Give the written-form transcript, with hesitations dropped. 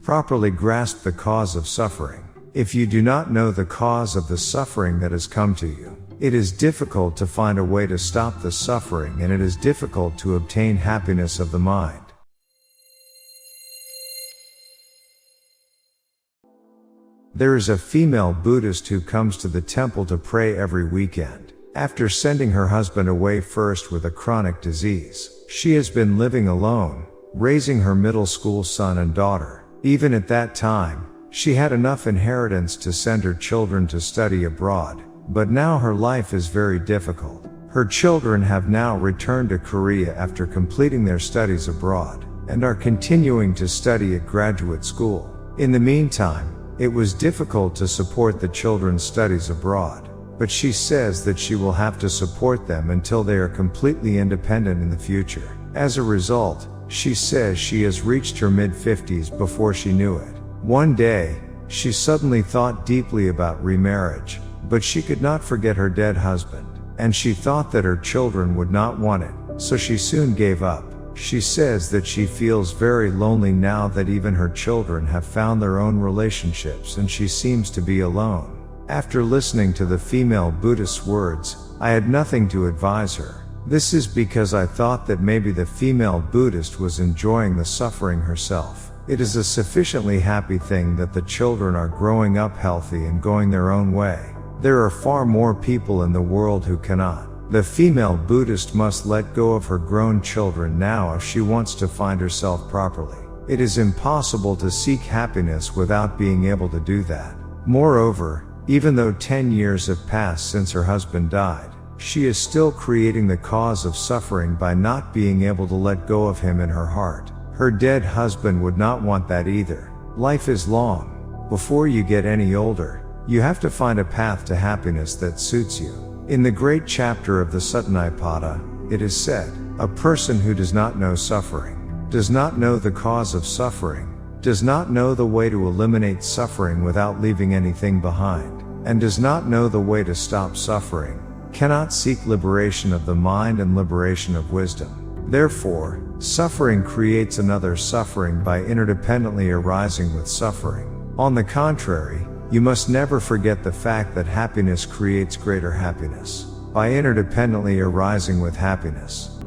properly grasp the cause of suffering. If you do not know the cause of the suffering that has come to you, it is difficult to find a way to stop the suffering, and it is difficult to obtain happiness of the mind. There is a female Buddhist who comes to the temple to pray every weekend. After sending her husband away first with a chronic disease, she has been living alone, raising her middle school son and daughter. Even at that time, she had enough inheritance to send her children to study abroad, but now her life is very difficult. Her children have now returned to Korea after completing their studies abroad, and are continuing to study at graduate school. In the meantime, it was difficult to support the children's studies abroad, but she says that she will have to support them until they are completely independent in the future. As a result, she says she has reached her mid-50s before she knew it. One day, she suddenly thought deeply about remarriage, but she could not forget her dead husband, and she thought that her children would not want it, so she soon gave up. She says that she feels very lonely now that even her children have found their own relationships and she seems to be alone. After listening to the female Buddhist's words, I had nothing to advise her. This is because I thought that maybe the female Buddhist was enjoying the suffering herself. It is a sufficiently happy thing that the children are growing up healthy and going their own way. There are far more people in the world who cannot. The female Buddhist must let go of her grown children now if she wants to find herself properly. It is impossible to seek happiness without being able to do that. Moreover, even though 10 years have passed since her husband died, she is still creating the cause of suffering by not being able to let go of him in her heart. Her dead husband would not want that either. Life is long. Before you get any older, you have to find a path to happiness that suits you. In the great chapter of the Suttanipata, it is said, a person who does not know suffering, does not know the cause of suffering, does not know the way to eliminate suffering without leaving anything behind, and does not know the way to stop suffering, cannot seek liberation of the mind and liberation of wisdom. Therefore, suffering creates another suffering by interdependently arising with suffering. On the contrary, you must never forget the fact that happiness creates greater happiness. By interdependently arising with happiness,